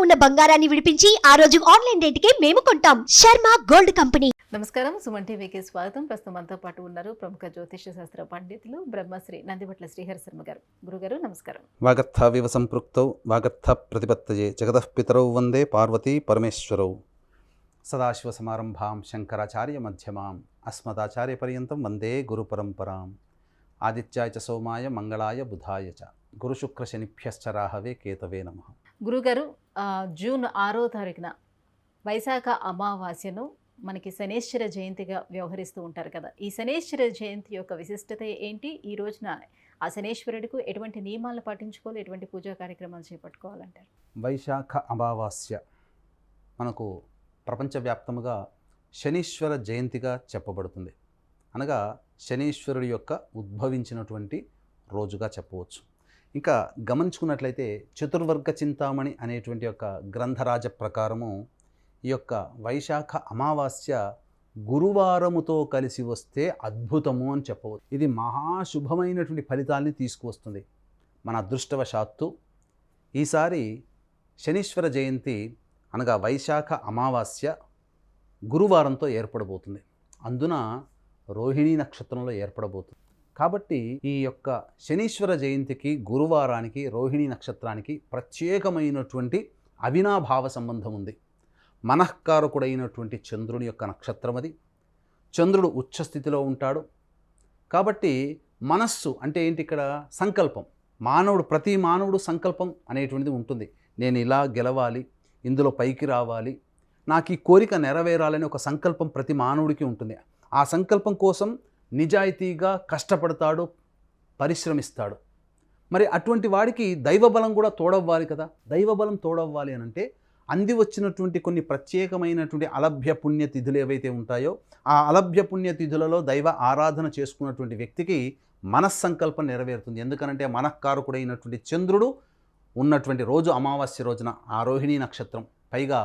ఉన్న బంగారాన్ని విడిపించి ఆ రోజు ఆన్లైన్ రేటుకే మేము కొంటాం. Sharma gold company. నమస్కారం, సుమన్ టీవీకి స్వాగతం. ప్రస్తుతం మనతో పాటు ఉన్నారు ప్రముఖ జ్యోతిష శాస్త్ర పండితులు బ్రహ్మశ్రీ నందిబట్ల శ్రీహరి శర్మ గారు. గురుగారు నమస్కారం. వాగర్థావివ సంపృక్తౌ వాగర్థ ప్రతిపత్తయే జగతః పితరౌ వందే పార్వతీ పరమేశ్వరౌ. సదాశివసమారంభాం శంకరాచార్య మధ్యమాం అస్మదాచార్య పర్యంతం వందే గురు పరంపరాం. ఆదిత్యాయ చ సోమాయ మంగళాయ బుధాయ చ గురుశుక్ర శనిభ్యశ్చ రాహవే కేతవే నమః. గురుగారు, జూన్ 6వ తారీఖున వైశాఖ అమావాస్యను మనకి శనేశ్వర జయంతిగా వ్యవహరిస్తూ ఉంటారు కదా. ఈ శనేశ్వర జయంతి యొక్క విశిష్టత ఏంటి? ఈ రోజున ఆ శనేశ్వరుడికి ఎటువంటి నియమాలను పాటించుకోవాలి, ఎటువంటి పూజా కార్యక్రమాలు చేపట్టుకోవాలంటారు? వైశాఖ అమావాస్య మనకు ప్రపంచవ్యాప్తముగా శనీశ్వర జయంతిగా చెప్పబడుతుంది. అనగా శనీశ్వరుడి యొక్క ఉద్భవించినటువంటి రోజుగా చెప్పవచ్చు. ఇంకా గమనించుకున్నట్లయితే చతుర్వర్గ చింతామణి అనేటువంటి యొక్క గ్రంథరాజ ప్రకారము ఈ యొక్క వైశాఖ అమావాస్య గురువారముతో కలిసి వస్తే అద్భుతము అని చెప్పవచ్చు. ఇది మహాశుభమైనటువంటి ఫలితాల్ని తీసుకువస్తుంది. మన అదృష్టవశాత్తు ఈసారి శనీశ్వర జయంతి అనగా వైశాఖ అమావాస్య గురువారంతో ఏర్పడబోతుంది. అందున రోహిణీ నక్షత్రంలో ఏర్పడబోతుంది. కాబట్టి ఈ యొక్క శనీశ్వర జయంతికి గురువారానికి రోహిణీ నక్షత్రానికి ప్రత్యేకమైనటువంటి అవినాభావ సంబంధం ఉంది. మనఃకారకుడైనటువంటి చంద్రుని యొక్క నక్షత్రం అది. చంద్రుడు ఉచ్చస్థితిలో ఉంటాడు. కాబట్టి మనస్సు అంటే ఏంటి? ఇక్కడ సంకల్పం. ప్రతి మానవుడు సంకల్పం అనేటువంటిది ఉంటుంది. నేను ఇలా గెలవాలి, ఇందులో పైకి రావాలి, నాకు ఈ కోరిక నెరవేరాలని ఒక సంకల్పం ప్రతి మానవుడికి ఉంటుంది. ఆ సంకల్పం కోసం నిజాయితీగా కష్టపడతాడు, పరిశ్రమిస్తాడు. మరి అటువంటి వాడికి దైవబలం కూడా తోడవ్వాలి కదా. దైవబలం తోడవ్వాలి అని అంటే అంది వచ్చినటువంటి కొన్ని ప్రత్యేకమైనటువంటి అలభ్య పుణ్యతిథులు ఏవైతే ఉంటాయో ఆ అలభ్య పుణ్యతిథులలో దైవ ఆరాధన చేసుకున్నటువంటి వ్యక్తికి మనస్సంకల్పం నెరవేరుతుంది. ఎందుకనంటే మనఃకారకుడైనటువంటి చంద్రుడు ఉన్నటువంటి రోజు అమావాస్య రోజున ఆ రోహిణీ నక్షత్రం, పైగా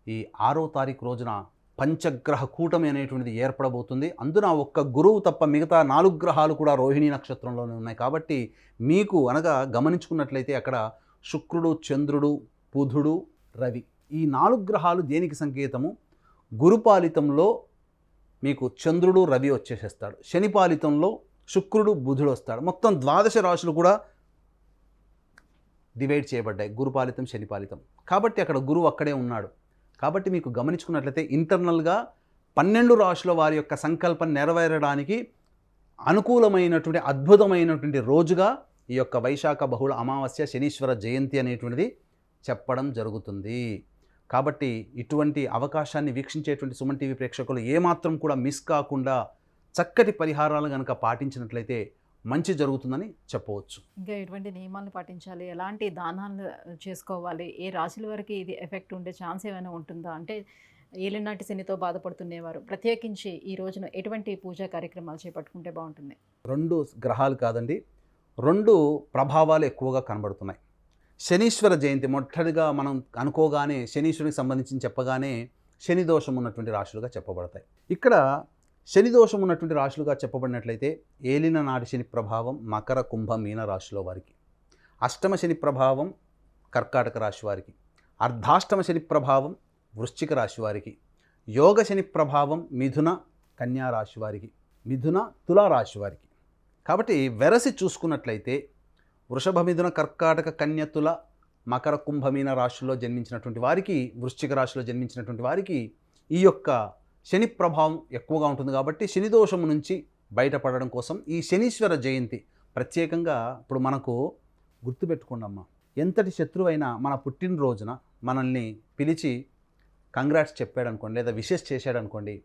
ఈ 6వ తారీఖు రోజున పంచగ్రహ కూటమి అనేటువంటిది ఏర్పడబోతుంది. అందున ఒక్క గురువు తప్ప మిగతా 4 గ్రహాలు కూడా రోహిణీ నక్షత్రంలోనే ఉన్నాయి. కాబట్టి మీకు అనగా గమనించుకున్నట్లయితే అక్కడ శుక్రుడు, చంద్రుడు, బుధుడు, రవి, ఈ 4 గ్రహాలు దేనికి సంకేతము? గురుపాలితంలో మీకు చంద్రుడు, రవి వచ్చేసేస్తాడు. శనిపాలితంలో శుక్రుడు, బుధుడు వస్తాడు. మొత్తం 12 రాశులు కూడా డివైడ్ చేయబడ్డాయి, గురుపాలితం, శనిపాలితం. కాబట్టి అక్కడ గురువు అక్కడే ఉన్నాడు. కాబట్టి మీకు గమనించుకున్నట్లయితే ఇంటర్నల్గా 12 రాశుల వారి యొక్క సంకల్పం నెరవేరడానికి అనుకూలమైనటువంటి అద్భుతమైనటువంటి రోజుగా ఈ యొక్క వైశాఖ బహుళ అమావాస్య శనీశ్వర జయంతి అనేటువంటిది చెప్పడం జరుగుతుంది. కాబట్టి ఇటువంటి అవకాశాన్ని వీక్షించేటువంటి సుమన్ టీవీ ప్రేక్షకులు ఏమాత్రం కూడా మిస్ కాకుండా చక్కటి పరిహారాలు కనుక పాటించినట్లయితే మంచి జరుగుతుందని చెప్పవచ్చు. ఇంకా ఎటువంటి నియమాలను పాటించాలి, ఎలాంటి దానాలు చేసుకోవాలి, ఏ రాశుల వరకు ఇది ఎఫెక్ట్ ఉండే ఛాన్స్ ఏమైనా ఉంటుందా? అంటే ఏలినాటి శనితో బాధపడుతునేవారు ప్రత్యేకించి ఈ రోజున ఎటువంటి పూజా కార్యక్రమాలు చేపట్టుకుంటే బాగుంటుంది? 2 గ్రహాలు కాదండి, 2 ప్రభావాలు ఎక్కువగా కనబడుతున్నాయి. శనీశ్వర జయంతి మొదటిగా మనం అనుకోగానే శనీశ్వరునికి సంబంధించి చెప్పగానే శని దోషం ఉన్నటువంటి రాశులుగా చెప్పబడతాయి. ఇక్కడ శని దోషం ఉన్నటువంటి రాశులుగా చెప్పబడినట్లయితే ఏలిన నాటి శని ప్రభావం మకర, కుంభ, మీన రాశిలో వారికి, అష్టమ శని ప్రభావం కర్కాటక రాశి వారికి, అర్ధాష్టమ శని ప్రభావం వృశ్చిక రాశి వారికి, యోగ శని ప్రభావం మిథున, కన్యా రాశి వారికి, మిథున, తులా రాశి వారికి. కాబట్టి వెరసి చూసుకున్నట్లయితే వృషభ, మిథున, కర్కాటక, కన్య, తుల, మకర, కుంభ, మీన రాశుల్లో జన్మించినటువంటి వారికి, వృశ్చిక రాశిలో జన్మించినటువంటి వారికి ఈ యొక్క శని ప్రభావం ఎక్కువగా ఉంటుంది. కాబట్టి శని దోషము నుంచి బయటపడడం కోసం ఈ శనీశ్వర జయంతి ప్రత్యేకంగా ఇప్పుడు మనకు గుర్తుపెట్టుకోండమ్మా, ఎంతటి శత్రువైనా మన పుట్టినరోజున మనల్ని పిలిచి కంగ్రాట్స్ చెప్పాడు అనుకోండి, లేదా విషెస్ చేశాడు అనుకోండి,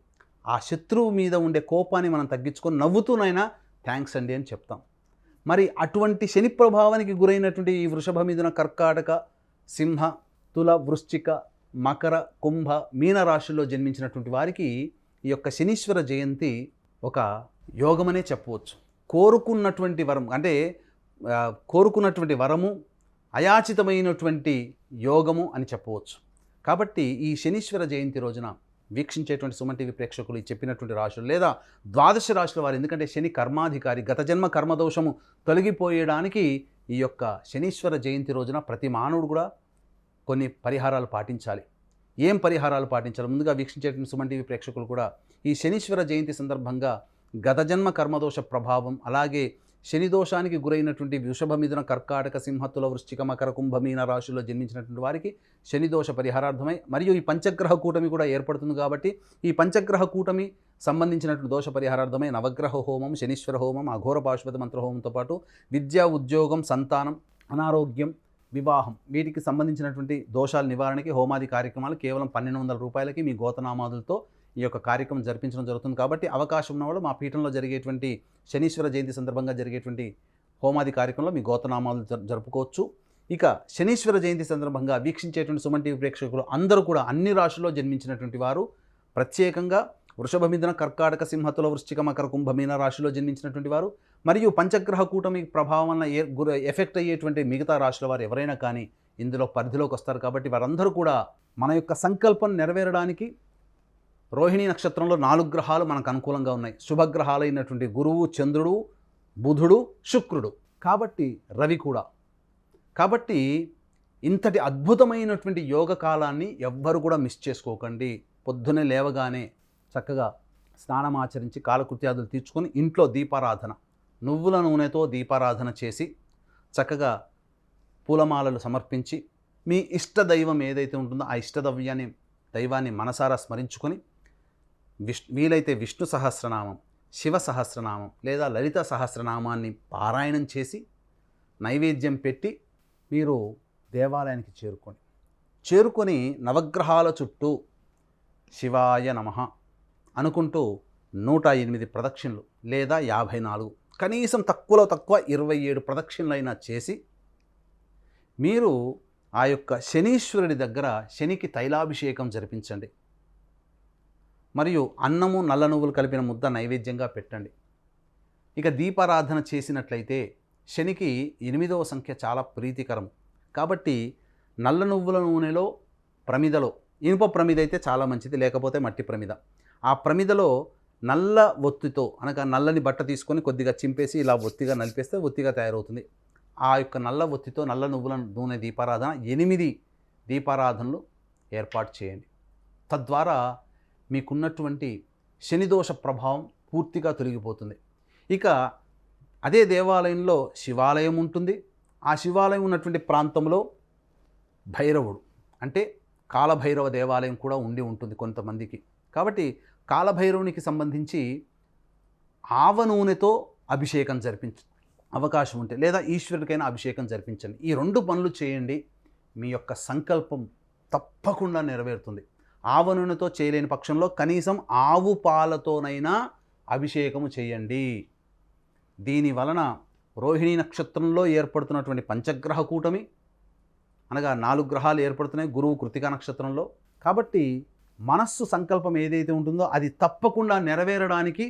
ఆ శత్రువు మీద ఉండే కోపాన్ని మనం తగ్గించుకొని నవ్వుతూనైనా థ్యాంక్స్ అండి అని చెప్తాం. మరి అటువంటి శని ప్రభావానికి గురైనటువంటి ఈ వృషభ, మిథున, కర్కాటక, సింహ, తుల, వృశ్చిక, మకర, కుంభ, మీన రాశుల్లో జన్మించినటువంటి వారికి ఈ యొక్క శనీశ్వర జయంతి ఒక యోగమనే చెప్పవచ్చు. కోరుకున్నటువంటి వరం అంటే కోరుకున్నటువంటి వరము, అయాచితమైనటువంటి యోగము అని చెప్పవచ్చు. కాబట్టి ఈ శనీశ్వర జయంతి రోజున వీక్షించేటువంటి సుమన్ టీవీ ప్రేక్షకులు ఈ చెప్పినటువంటి రాశులు లేదా 12 రాశుల వారు, ఎందుకంటే శని కర్మాధికారి, గత జన్మ కర్మదోషము తొలగిపోయడానికి ఈ యొక్క శనీశ్వర జయంతి రోజున ప్రతి మానవుడు కూడా కొన్ని పరిహారాలు పాటించాలి. ఏం పరిహారాలు పాటించాలి? ముందుగా వీక్షించేటువంటి సుమన్ టీవీ ప్రేక్షకులు కూడా ఈ శనీశ్వర జయంతి సందర్భంగా గత జన్మ కర్మదోష ప్రభావం, అలాగే శని దోషానికి గురైనటువంటి వృషభ మిథున కర్కాటక సింహతుల వృశ్చిక మకర కుంభ మీన రాశుల్లో జన్మించినటువంటి వారికి శని దోష పరిహారార్థమై, మరియు ఈ పంచగ్రహ కూటమి కూడా ఏర్పడుతుంది కాబట్టి ఈ పంచగ్రహ కూటమి సంబంధించినటువంటి దోష పరిహారార్థమై నవగ్రహ హోమం, శనీశ్వర హోమం, అఘోర పాశుపత మంత్ర హోమంతో పాటు విద్య, ఉద్యోగం, సంతానం, అనారోగ్యం, వివాహం వీటికి సంబంధించినటువంటి దోషాల నివారణకి హోమాది కార్యక్రమాలు కేవలం 1200 రూపాయలకి మీ గోతనామాదులతో ఈ యొక్క కార్యక్రమం జరిపించడం జరుగుతుంది. కాబట్టి అవకాశం ఉన్నవాళ్ళు మా పీఠంలో జరిగేటువంటి శనీశ్వర జయంతి సందర్భంగా జరిగేటువంటి హోమాది కార్యక్రమంలో మీ గోతనామాలు జరుపుకోవచ్చు. ఇక శనీశ్వర జయంతి సందర్భంగా వీక్షించేటువంటి సుమన్ టీవీ ప్రేక్షకులు అందరూ కూడా అన్ని రాశుల్లో జన్మించినటువంటి వారు, ప్రత్యేకంగా వృషభ మిథున కర్కాటక సింహతుల వృశ్చిక మకర కుంభ మీన రాశిలో జన్మించినటువంటి వారు, మరియు పంచగ్రహ కూటమి ప్రభావం వల్ల ఎఫెక్ట్ అయ్యేటువంటి మిగతా రాశుల వారు ఎవరైనా కానీ ఇందులో పరిధిలోకి వస్తారు. కాబట్టి వారందరూ కూడా మన యొక్క సంకల్పం నెరవేరడానికి రోహిణీ నక్షత్రంలో 4 గ్రహాలు మనకు అనుకూలంగా ఉన్నాయి. శుభగ్రహాలైనటువంటి గురువు, చంద్రుడు, బుధుడు, శుక్రుడు, కాబట్టి రవి కూడా. కాబట్టి ఇంతటి అద్భుతమైనటువంటి యోగ కాలాన్ని ఎవ్వరు కూడా మిస్ చేసుకోకండి. పొద్దున్నే లేవగానే చక్కగా స్నానం ఆచరించి కాలకృత్యాదులు తీర్చుకొని ఇంట్లో దీపారాధన, నువ్వుల నూనెతో దీపారాధన చేసి చక్కగా పూలమాలలు సమర్పించి మీ ఇష్ట దైవం ఏదైతే ఉంటుందో ఆ ఇష్ట దైవాన్ని మనసారా స్మరించుకొని వీలైతే విష్ణు సహస్రనామం, శివ సహస్రనామం లేదా లలిత సహస్రనామాన్ని పారాయణం చేసి నైవేద్యం పెట్టి మీరు దేవాలయానికి చేరుకొని నవగ్రహాల చుట్టూ శివాయ నమః అనుకుంటూ 108 ప్రదక్షిణలు లేదా 54, కనీసం తక్కువలో తక్కువ 27 ప్రదక్షిణలైనా చేసి మీరు ఆ యొక్క శనీశ్వరుడి దగ్గర శనికి తైలాభిషేకం జరిపించండి. మరియు అన్నము, నల్ల నువ్వులు కలిపిన ముద్ద నైవేద్యంగా పెట్టండి. ఇక దీపారాధన చేసినట్లయితే శనికి 8వ సంఖ్య చాలా ప్రీతికరం. కాబట్టి నల్ల నువ్వుల నూనెలో ప్రమిదలో, ఇనుప ప్రమిద అయితే చాలా మంచిది, లేకపోతే మట్టి ప్రమిద, ఆ ప్రమిదలో నల్ల ఒత్తితో అనగా నల్లని బట్ట తీసుకొని కొద్దిగా చింపేసి ఇలా ఒత్తిగా నలిపేస్తే ఒత్తిగా తయారవుతుంది. ఆ యొక్క నల్ల ఒత్తితో నల్ల నువ్వుల నూనె దీపారాధన 8 దీపారాధనలు ఏర్పాటు చేయండి. తద్వారా మీకున్నటువంటి శనిదోష ప్రభావం పూర్తిగా తొలగిపోతుంది. ఇక అదే దేవాలయంలో శివాలయం ఉంటుంది. ఆ శివాలయం ఉన్నటువంటి ప్రాంతంలో భైరవుడు అంటే కాలభైరవ దేవాలయం కూడా ఉంటుంది కొంతమందికి. కాబట్టి కాలభైరవునికి సంబంధించి ఆవ నూనెతో అభిషేకం అవకాశం ఉంటే, లేదా ఈశ్వరుడికైనా అభిషేకం జరిపించండి. ఈ 2 పనులు చేయండి, మీ యొక్క సంకల్పం తప్పకుండా నెరవేరుతుంది. ఆవ నూనెతో చేయలేని పక్షంలో కనీసం ఆవు పాలతోనైనా అభిషేకము చేయండి. దీని వలన రోహిణీ నక్షత్రంలో ఏర్పడుతున్నటువంటి పంచగ్రహ కూటమి అనగా 4 గ్రహాలు ఏర్పడుతున్నాయి గురువు కృతికా నక్షత్రంలో. కాబట్టి మనస్సు సంకల్పం ఏదైతే ఉంటుందో అది తప్పకుండా నెరవేరడానికి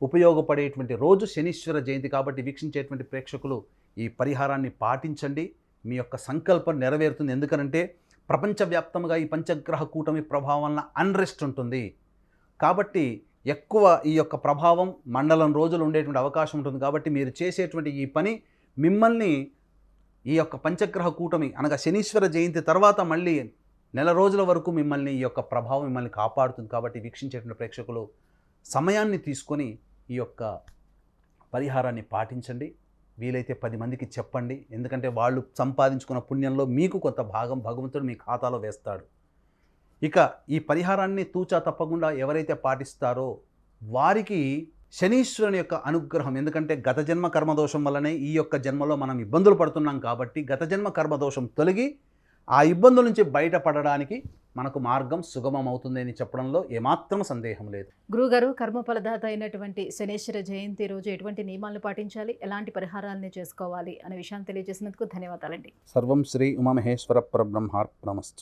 ఉపయోగపడేటువంటి రోజు శనీశ్వర జయంతి. కాబట్టి వీక్షించేటువంటి ప్రేక్షకులు ఈ పరిహారాన్ని పాటించండి, మీ యొక్క సంకల్పం నెరవేరుతుంది. ఎందుకనంటే ప్రపంచవ్యాప్తంగా ఈ పంచగ్రహ కూటమి ప్రభావం వలన అన్రెస్ట్ ఉంటుంది. కాబట్టి ఎక్కువ ఈ యొక్క ప్రభావం మండలం రోజులు ఉండేటువంటి అవకాశం ఉంటుంది. కాబట్టి మీరు చేసేటువంటి ఈ పని మిమ్మల్ని ఈ యొక్క పంచగ్రహ కూటమి అనగా శనీశ్వర జయంతి తర్వాత మళ్ళీ నెల రోజుల వరకు మిమ్మల్ని ఈ యొక్క ప్రభావం మిమ్మల్ని కాపాడుతుంది. కాబట్టి వీక్షించేటువంటి ప్రేక్షకులు సమయాన్ని తీసుకొని ఈ యొక్క పరిహారాన్ని పాటించండి. వీలైతే 10 మందికి చెప్పండి. ఎందుకంటే వాళ్ళు సంపాదించుకున్న పుణ్యంలో మీకు కొంత భాగం భగవంతుడు మీ ఖాతాలో వేస్తాడు. ఇక ఈ పరిహారాన్ని తూచా తప్పకుండా ఎవరైతే పాటిస్తారో వారికి శనీశ్వరుని యొక్క అనుగ్రహం, ఎందుకంటే గత జన్మ కర్మదోషం వల్లనే ఈ యొక్క జన్మలో మనం ఇబ్బందులు పడుతున్నాం. కాబట్టి గత జన్మ కర్మదోషం తొలగి ఆ ఇబ్బందుల నుంచి బయటపడడానికి మనకు మార్గం సుగమం అవుతుంది అని చెప్పడంలో ఏమాత్రం సందేహం లేదు. గురుగారు, కర్మఫలదాత అయినటువంటి శనీశ్వర జయంతి రోజు ఎటువంటి నియమాలను పాటించాలి, ఎలాంటి పరిహారాన్ని చేసుకోవాలి అనే విషయాన్ని తెలియజేసినందుకు ధన్యవాదాలండి. సర్వం శ్రీ ఉమామహేశ్వర పరబ్రహ్మార్పణమస్తు.